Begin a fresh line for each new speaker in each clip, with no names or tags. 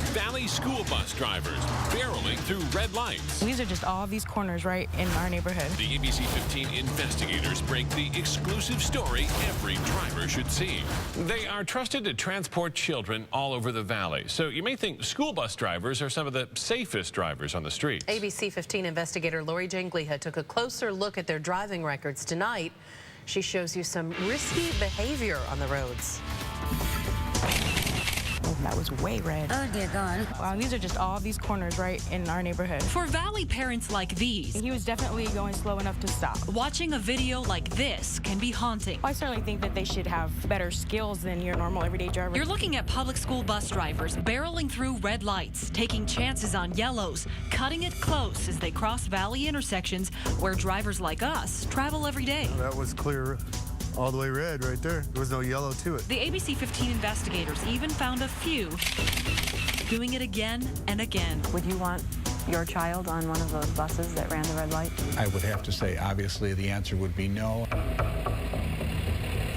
Valley school bus drivers barreling through red lights.
These are just all these corners right in our neighborhood.
The ABC 15 investigators break the exclusive story every driver should see. They are trusted to transport children all over the valley. So you may think school bus drivers are some of the safest drivers on the streets.
ABC 15 investigator Lori Jane Gliha took a closer look at their driving records tonight. She shows you some risky behavior on the roads.
That was way red.
Oh, dear God.
Wow, these are just all these corners right in our neighborhood.
For Valley parents like these,
He was definitely going slow enough to stop.
watching a video like this can be haunting.
I certainly think that they should have better skills than your normal everyday driver.
You're looking at public school bus drivers barreling through red lights, taking chances on yellows, cutting it close as they cross Valley intersections where drivers like us travel every day.
That was clear all the way red right there. There was no yellow to it.
The ABC 15 investigators even found a few doing it again and again.
Would you want your child on one of those buses that ran the red light?
I would have to say, obviously, the answer would be no.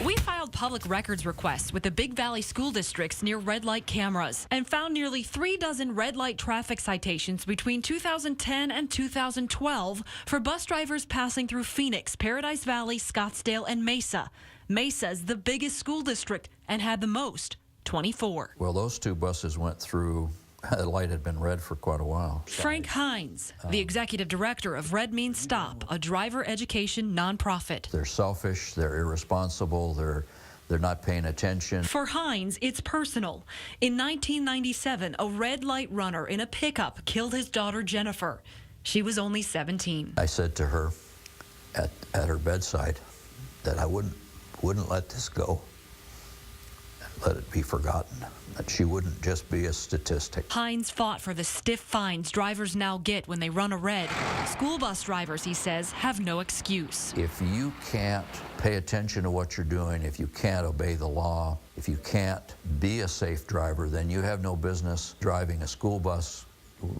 We filed public records requests with the Big Valley school districts near red light cameras and found nearly 3 dozen red light traffic citations between 2010 and 2012 for bus drivers passing through Phoenix, Paradise Valley, Scottsdale, and Mesa. Mesa's the biggest school district and had the most, 24.
Well, those two buses went through. The light had been red for quite a while.
Frank Hines, the executive director of Red Means Stop, a driver education nonprofit.
They're selfish, they're irresponsible, they're not paying attention.
For Hines, it's personal. In 1997, a red light runner in a pickup killed his daughter Jennifer. She was only 17.
I said to her at her bedside that I wouldn't let this go and let it be forgotten, that she wouldn't just be a statistic.
Hines fought for the stiff fines drivers now get when they run a red. School bus drivers, he says, have no excuse.
If you can't pay attention to what you're doing, if you can't obey the law, if you can't be a safe driver, then you have no business driving a school bus,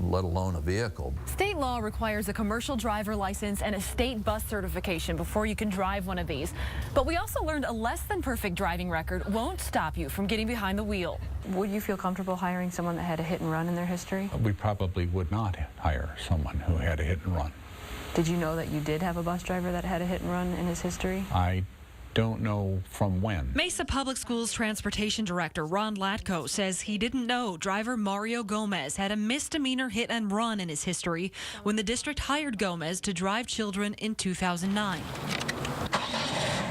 let alone a vehicle.
State law requires a commercial driver license and a state bus certification before you can drive one of these. But we also learned a less than perfect driving record won't stop you from getting behind the wheel.
Would you feel comfortable hiring someone that had a hit and run in their history?
We probably would not hire someone who had a hit and run.
Did you know that you did have a bus driver that had a hit and run in his history?
I don't know from when.
Mesa Public Schools Transportation Director Ron Latko says he didn't know driver Mario Gomez had a misdemeanor hit and run in his history when the district hired Gomez to drive children in 2009.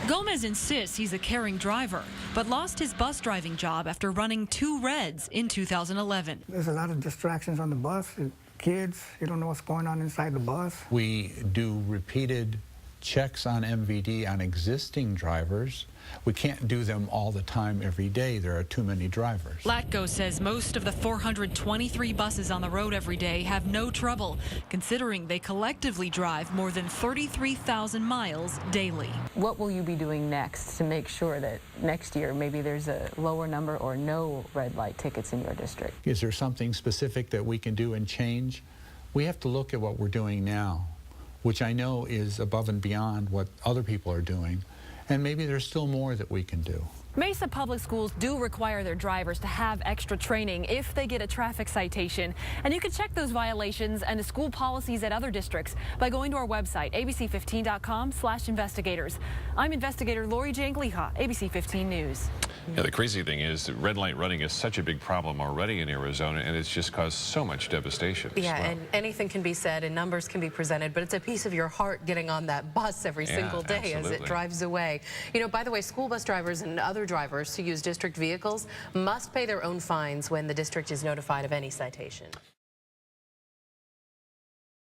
Gomez insists he's a caring driver, but lost his bus driving job after running 2 reds in 2011.
There's a lot of distractions on the bus. Kids, you don't know what's going on inside the bus.
We do repeated checks on MVD on existing drivers. We can't do them all the time every day. There are too many drivers.
Latko says most of the 423 buses on the road every day have no trouble, considering they collectively drive more than 33,000 miles daily.
What will you be doing next to make sure that next year maybe there's a lower number or no red light tickets in your district?
Is there something specific that we can do and change? We have to look at what we're doing now, which I know is above and beyond what other people are doing, and maybe there's still more that we can do.
Mesa Public Schools do require their drivers to have extra training if they get a traffic citation. And you can check those violations and the school policies at other districts by going to our website, abc15.com/investigators. I'm investigator Lori Jane Gliha, ABC 15 News.
Yeah, the crazy thing is that red light running is such a big problem already in Arizona, and it's just caused so much devastation.
Yeah, and anything can be said and numbers can be presented, but it's a piece of your heart getting on that bus every single day as it drives away. You know, by the way, school bus drivers and other drivers who use district vehicles must pay their own fines when the district is notified of any citation.